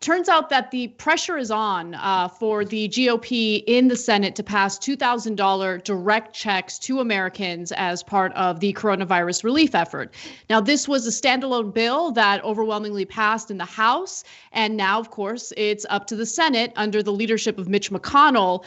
turns out that the pressure is on for the GOP in the Senate to pass $2,000 direct checks to Americans as part of the coronavirus relief effort. Now, this was a standalone bill that overwhelmingly passed in the House. And now, of course, it's up to the Senate under the leadership of Mitch McConnell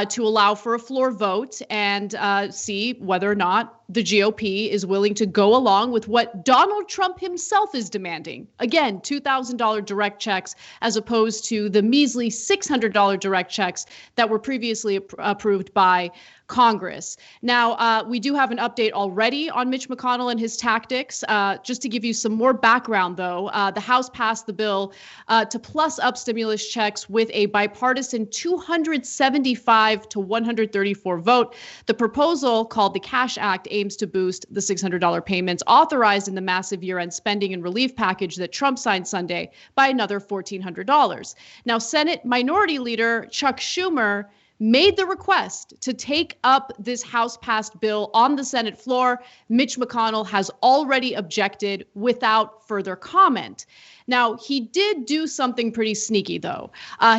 to allow for a floor vote and see whether or not the GOP is willing to go along with what Donald Trump himself is demanding. Again, $2,000 direct checks as opposed to the measly $600 direct checks that were previously approved by Congress. Now, we do have an update already on Mitch McConnell and his tactics. Just to give you some more background, though, the House passed the bill to plus up stimulus checks with a bipartisan 275 to 134 vote. The proposal, called the Cash Act, aims to boost the $600 payments authorized in the massive year-end spending and relief package that Trump signed Sunday by another $1,400. Now, Senate Minority Leader Chuck Schumer made the request to take up this House-passed bill on the Senate floor. Mitch McConnell has already objected without further comment. Now, he did do something pretty sneaky, though.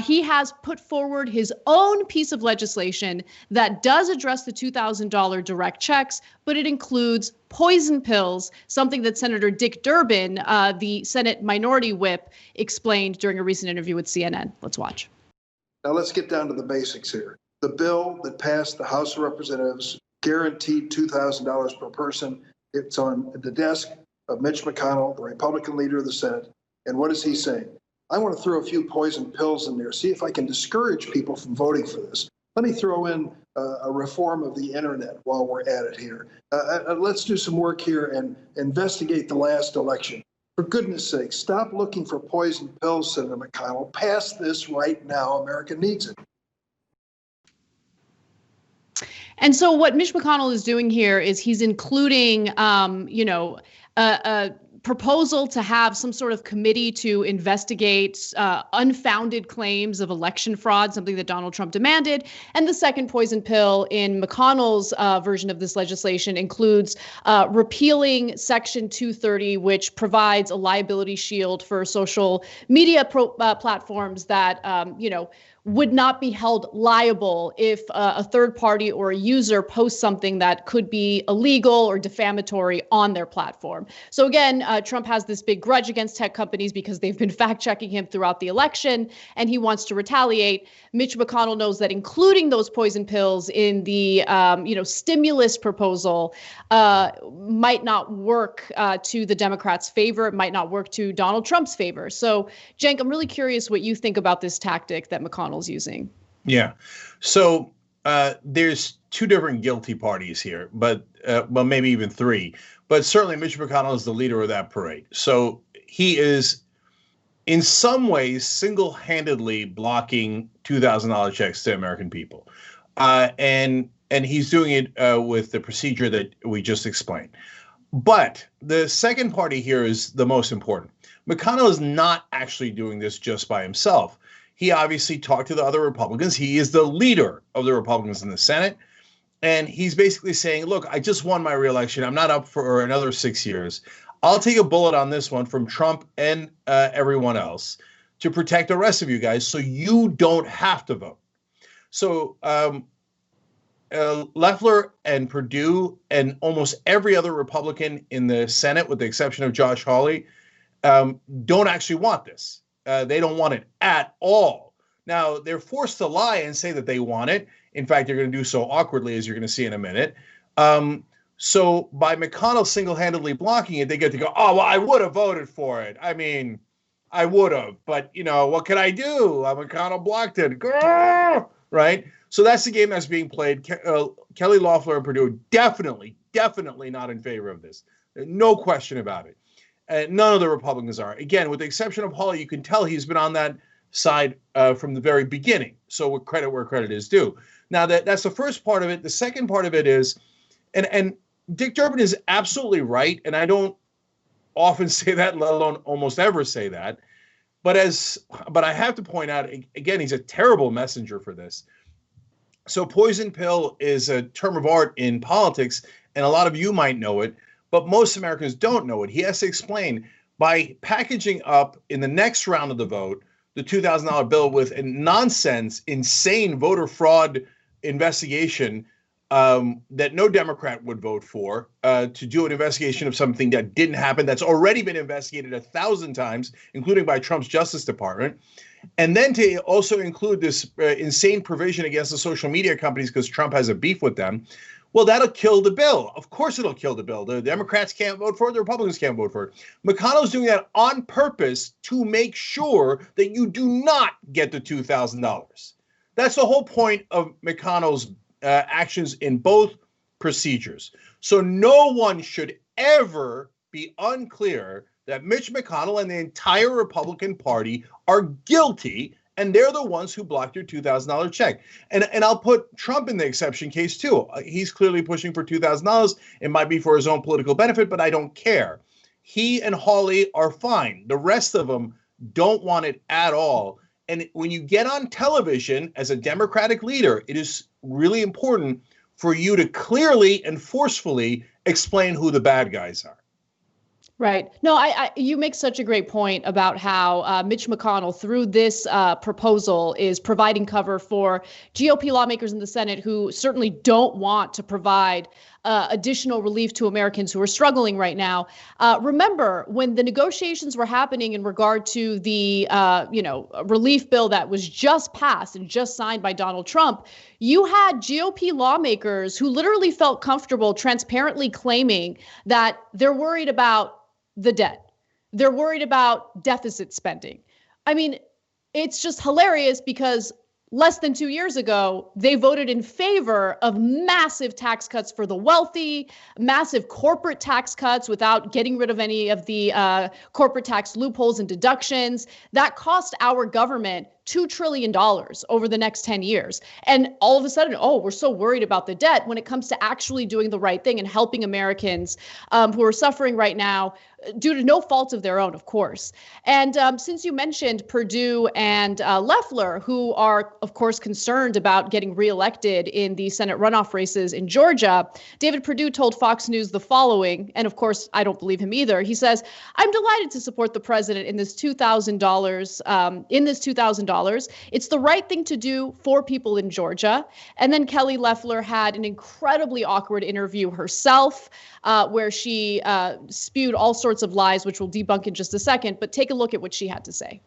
He has put forward his own piece of legislation that does address the $2,000 direct checks, but it includes poison pills, something that Senator Dick Durbin, the Senate Minority Whip, explained during a recent interview with CNN. Let's watch. Now let's get down to the basics here. The bill that passed the House of Representatives guaranteed $2,000 per person. It's on the desk of Mitch McConnell, the Republican leader of the Senate. And what is he saying? I want to throw a few poison pills in there, see if I can discourage people from voting for this. Let me throw in a reform of the internet while we're at it here. Let's do some work here and investigate the last election. For goodness sake, stop looking for poison pills, Senator McConnell. Pass this right now. America needs it. And so what Mitch McConnell is doing here is he's including, a proposal to have some sort of committee to investigate unfounded claims of election fraud, something that Donald Trump demanded. And the second poison pill in McConnell's version of this legislation includes repealing Section 230, which provides a liability shield for social media platforms that, would not be held liable if a third party or a user posts something that could be illegal or defamatory on their platform. So again, Trump has this big grudge against tech companies because they've been fact-checking him throughout the election, and he wants to retaliate. Mitch McConnell knows that including those poison pills in the stimulus proposal might not work to the Democrats' favor. It might not work to Donald Trump's favor. So, Cenk, I'm really curious what you think about this tactic that McConnell's using. Yeah. So there's two different guilty parties here, but maybe even three. But certainly Mitch McConnell is the leader of that parade. So he is in some ways single-handedly blocking $2,000 checks to American people. And he's doing it with the procedure that we just explained. But the second party here is the most important. McConnell is not actually doing this just by himself. He obviously talked to the other Republicans. He is the leader of the Republicans in the Senate. And he's basically saying, look, I just won my reelection. I'm not up for another 6 years. I'll take a bullet on this one from Trump and everyone else to protect the rest of you guys so you don't have to vote. So Loeffler and Perdue and almost every other Republican in the Senate, with the exception of Josh Hawley, don't actually want this. They don't want it at all. Now, they're forced to lie and say that they want it. In fact, they're going to do so awkwardly, as you're going to see in a minute. So by McConnell single-handedly blocking it, they get to go, oh, well, I would have voted for it. I mean, I would have. But, what can I do? McConnell blocked it. Grrr! Right? So that's the game that's being played. Kelly Loeffler and Perdue definitely not in favor of this. No question about it. None of the Republicans are. Again, with the exception of Hawley, you can tell he's been on that side from the very beginning. So with credit where credit is due. Now, that's the first part of it. The second part of it is, and Dick Durbin is absolutely right, and I don't often say that, let alone almost ever say that. But I have to point out, again, he's a terrible messenger for this. So poison pill is a term of art in politics, and a lot of you might know it. But most Americans don't know it. He has to explain by packaging up in the next round of the vote the $2,000 bill with a nonsense, insane voter fraud investigation that no Democrat would vote for, to do an investigation of something that didn't happen, that's already been investigated 1,000 times, including by Trump's Justice Department. And then to also include this insane provision against the social media companies because Trump has a beef with them. Well, that'll kill the bill. Of course it'll kill the bill. The Democrats can't vote for it. The Republicans can't vote for it. McConnell's doing that on purpose to make sure that you do not get the $2,000. That's the whole point of McConnell's actions in both procedures. So no one should ever be unclear that Mitch McConnell and the entire Republican Party are guilty, and they're the ones who blocked your $2,000 check. And I'll put Trump in the exception case too. He's clearly pushing for $2,000. It might be for his own political benefit, but I don't care. He and Hawley are fine. The rest of them don't want it at all. And when you get on television as a Democratic leader, it is really important for you to clearly and forcefully explain who the bad guys are. Right. No, you make such a great point about how Mitch McConnell, through this proposal, is providing cover for GOP lawmakers in the Senate who certainly don't want to provide additional relief to Americans who are struggling right now. Remember, when the negotiations were happening in regard to the relief bill that was just passed and just signed by Donald Trump, you had GOP lawmakers who literally felt comfortable transparently claiming that they're worried about the debt. They're worried about deficit spending. I mean, it's just hilarious because less than 2 years ago, they voted in favor of massive tax cuts for the wealthy, massive corporate tax cuts without getting rid of any of the corporate tax loopholes and deductions. That cost our government $2 trillion over the next 10 years. And all of a sudden, we're so worried about the debt when it comes to actually doing the right thing and helping Americans who are suffering right now due to no fault of their own, of course. And since you mentioned Perdue and Loeffler, who are, of course, concerned about getting reelected in the Senate runoff races in Georgia, David Perdue told Fox News the following, and of course, I don't believe him either. He says, "I'm delighted to support the president in this $2,000. It's the right thing to do for people in Georgia." And then Kelly Loeffler had an incredibly awkward interview herself, where she spewed all sorts of lies, which we'll debunk in just a second. But take a look at what she had to say.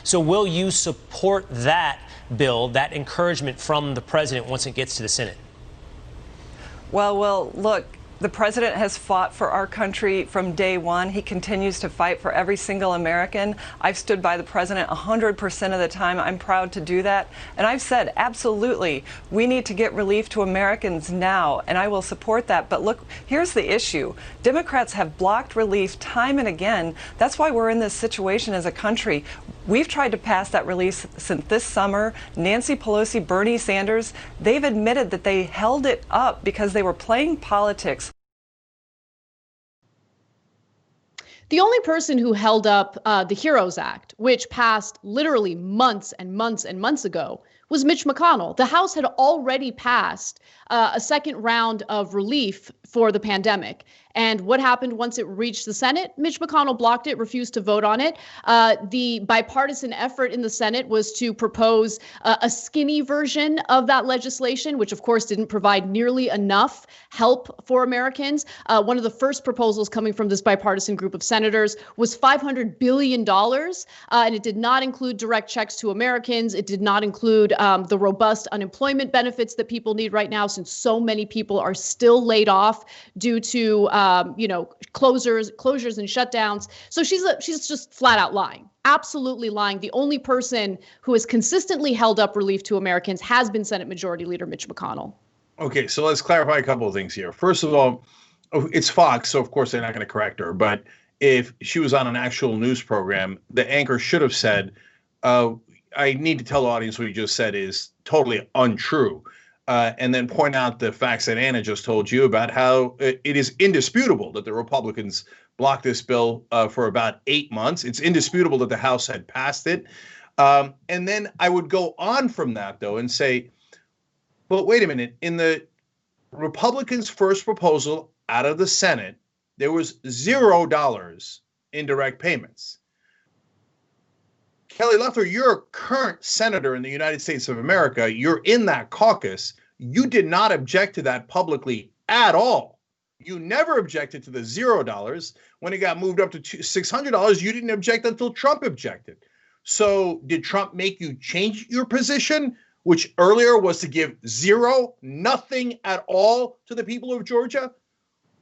So will you support that bill, that encouragement from the president once it gets to the Senate? Well, look. The president has fought for our country from day one. He continues to fight for every single American. I've stood by the president 100% of the time. I'm proud to do that. And I've said, absolutely, we need to get relief to Americans now, and I will support that. But look, here's the issue. Democrats have blocked relief time and again. That's why we're in this situation as a country. We've tried to pass that relief since this summer. Nancy Pelosi, Bernie Sanders, they've admitted that they held it up because they were playing politics. The only person who held up the HEROES Act, which passed literally months and months and months ago, was Mitch McConnell. The House had already passed a second round of relief for the pandemic. And what happened once it reached the Senate? Mitch McConnell blocked it, refused to vote on it. The bipartisan effort in the Senate was to propose a skinny version of that legislation, which of course didn't provide nearly enough help for Americans. One of the first proposals coming from this bipartisan group of senators was $500 billion, and it did not include direct checks to Americans. It did not include the robust unemployment benefits that people need right now, since so many people are still laid off due to closures and shutdowns. So she's just flat out lying, absolutely lying. The only person who has consistently held up relief to Americans has been Senate Majority Leader Mitch McConnell. Okay, so let's clarify a couple of things here. First of all, it's Fox, so of course they're not going to correct her. But if she was on an actual news program, the anchor should have said, I need to tell the audience what you just said is totally untrue. And then point out the facts that Anna just told you about how it is indisputable that the Republicans blocked this bill for about 8 months. It's indisputable that the House had passed it. And then I would go on from that, though, and say, but wait a minute. In the Republicans' first proposal out of the Senate, there was $0 in direct payments. Kelly Loeffler, you're a current senator in the United States of America. You're in that caucus. You did not object to that publicly at all. You never objected to the $0. When it got moved up to $600, you didn't object until Trump objected. So did Trump make you change your position, which earlier was to give zero, nothing at all to the people of Georgia?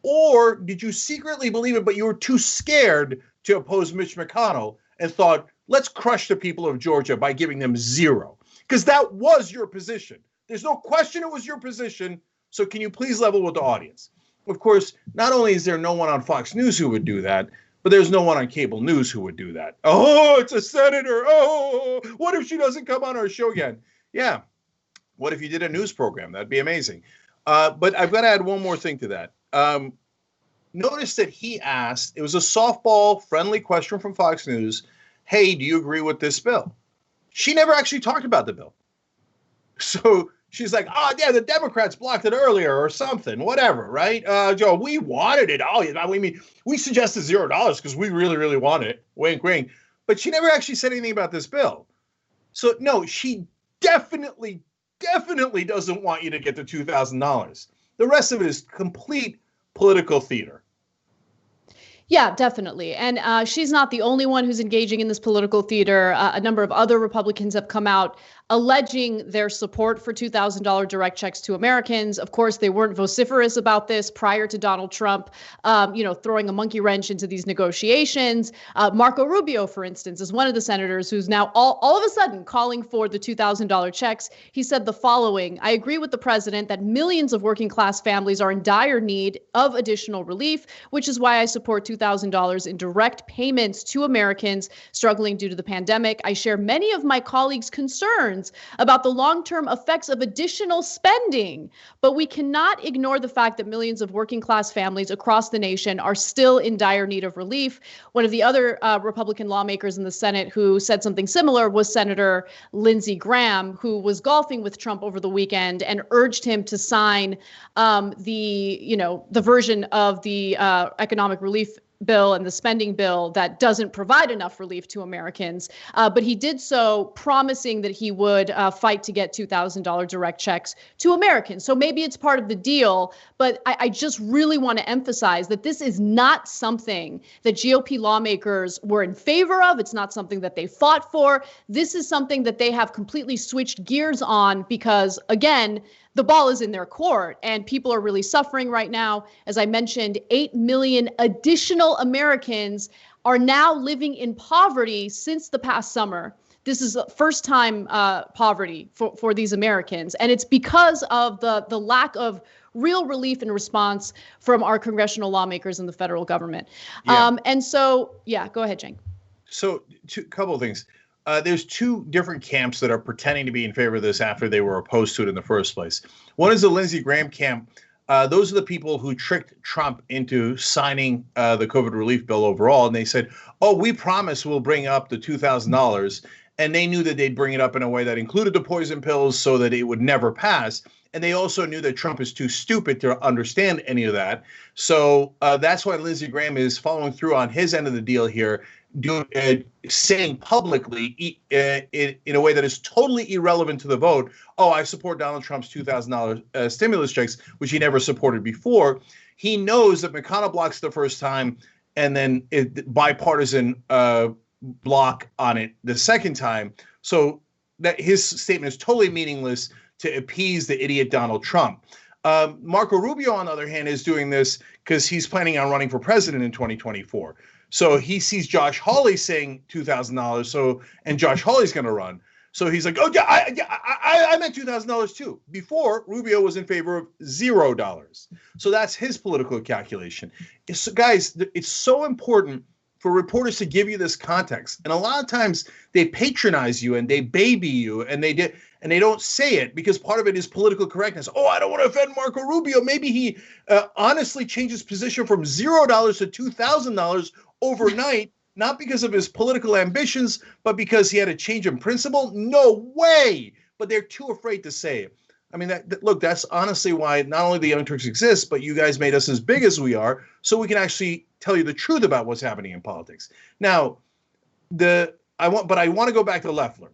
Or did you secretly believe it, but you were too scared to oppose Mitch McConnell and thought, let's crush the people of Georgia by giving them zero? Because that was your position. There's no question it was your position. So can you please level with the audience? Of course, not only is there no one on Fox News who would do that, but there's no one on cable news who would do that. Oh, it's a senator. Oh, what if she doesn't come on our show again? Yeah. What if you did a news program? That'd be amazing. But I've got to add one more thing to that. Notice that he asked, it was a softball friendly question from Fox News. Hey, do you agree with this bill? She never actually talked about the bill. So she's like, oh, yeah, the Democrats blocked it earlier or something, whatever, right? Joe, we wanted it. Oh, yeah, we suggested $0 because we really, really want it. Wink, wink. But she never actually said anything about this bill. So, no, she definitely doesn't want you to get the $2,000. The rest of it is complete political theater. Yeah, definitely. And she's not the only one who's engaging in this political theater. A number of other Republicans have come out alleging their support for $2,000 direct checks to Americans. Of course, they weren't vociferous about this prior to Donald Trump, throwing a monkey wrench into these negotiations. Marco Rubio, for instance, is one of the senators who's now all of a sudden calling for the $2,000 checks. He said the following: I agree with the president that millions of working class families are in dire need of additional relief, which is why I support $2,000 in direct payments to Americans struggling due to the pandemic. I share many of my colleagues' concerns about the long-term effects of additional spending, but we cannot ignore the fact that millions of working class families across the nation are still in dire need of relief. One of the other Republican lawmakers in the Senate who said something similar was Senator Lindsey Graham, who was golfing with Trump over the weekend and urged him to sign the version of the economic relief bill and the spending bill that doesn't provide enough relief to Americans. But he did so promising that he would fight to get $2,000 direct checks to Americans. So maybe it's part of the deal, but I just really want to emphasize that this is not something that GOP lawmakers were in favor of. It's not something that they fought for. This is something that they have completely switched gears on because, again, the ball is in their court and people are really suffering right now. As I mentioned, 8 million additional Americans are now living in poverty since the past summer. This is first time poverty for these Americans. And it's because of the lack of real relief and response from our congressional lawmakers and the federal government. Yeah. Go ahead, Cenk. So a couple of things. There's two different camps that are pretending to be in favor of this after they were opposed to it in the first place. One is the Lindsey Graham camp. Those are the people who tricked Trump into signing the COVID relief bill overall. And they said, oh, we promise we'll bring up the $2,000. And they knew that they'd bring it up in a way that included the poison pills so that it would never pass. And they also knew that Trump is too stupid to understand any of that. So that's why Lindsey Graham is following through on his end of the deal here, saying publicly in a way that is totally irrelevant to the vote, oh, I support Donald Trump's $2,000 stimulus checks, which he never supported before. He knows that McConnell blocks the first time and then bipartisan block on it the second time. So that his statement is totally meaningless to appease the idiot Donald Trump. Marco Rubio, on the other hand, is doing this because he's planning on running for president in 2024. So he sees Josh Hawley saying $2,000, and Josh Hawley's going to run. So he's like, oh, yeah, I meant $2,000 too. Before, Rubio was in favor of $0. So that's his political calculation. Guys, it's so important for reporters to give you this context. And a lot of times they patronize you and they baby you and they don't say it because part of it is political correctness. Oh, I don't want to offend Marco Rubio. Maybe he honestly changed his position from $0 to $2,000 overnight, not because of his political ambitions, but because he had a change in principle. No way. But they're too afraid to say it. I mean, look, that's honestly why not only the Young Turks exist, but you guys made us as big as we are, so we can actually tell you the truth about what's happening in politics. Now, I want to go back to Loeffler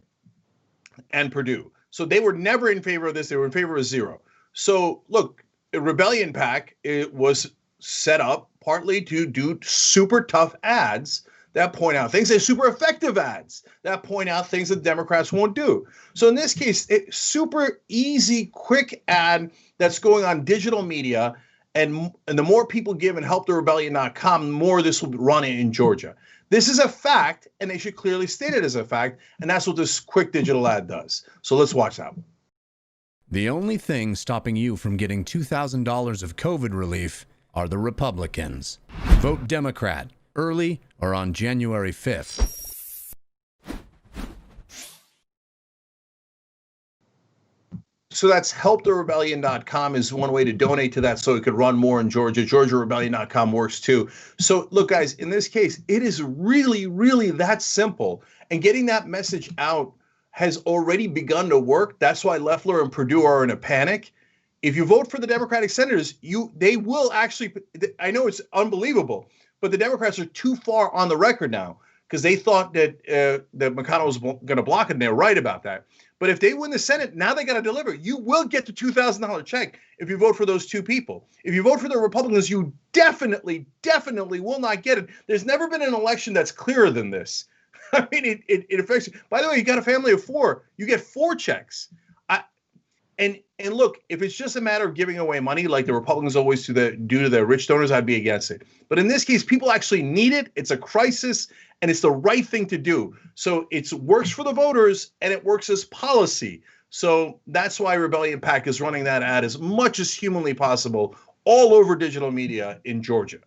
and Perdue. So they were never in favor of this. They were in favor of zero. So look, a Rebellion PAC, it was set up partly to do super tough ads that point out things, and super effective ads that point out things that Democrats won't do. So in this case, it's super easy, quick ad that's going on digital media. And the more people give and help the rebellion.com, the more this will run in Georgia. This is a fact, and they should clearly state it as a fact. And that's what this quick digital ad does. So let's watch that one. The only thing stopping you from getting $2,000 of COVID relief are the Republicans. Vote Democrat early or on January 5th. So that's helptherebellion.com is one way to donate to that so it could run more in Georgia. GeorgiaRebellion.com works too. So look, guys, in this case, it is really, really that simple. And getting that message out has already begun to work. That's why Loeffler and Perdue are in a panic. If you vote for the Democratic senators, they will actually, I know it's unbelievable, but the Democrats are too far on the record now because they thought that McConnell was going to block it, and they're right about that. But if they win the Senate, now they got to deliver. You will get the $2,000 check if you vote for those two people. If you vote for the Republicans, you definitely will not get it. There's never been an election that's clearer than this. I mean, it affects you. By the way, you got a family of four. You get 4 checks. And look, if it's just a matter of giving away money like the Republicans always do to their rich donors, I'd be against it. But in this case, people actually need it. It's a crisis, and it's the right thing to do. So it works for the voters, and it works as policy. So that's why Rebellion PAC is running that ad as much as humanly possible all over digital media in Georgia.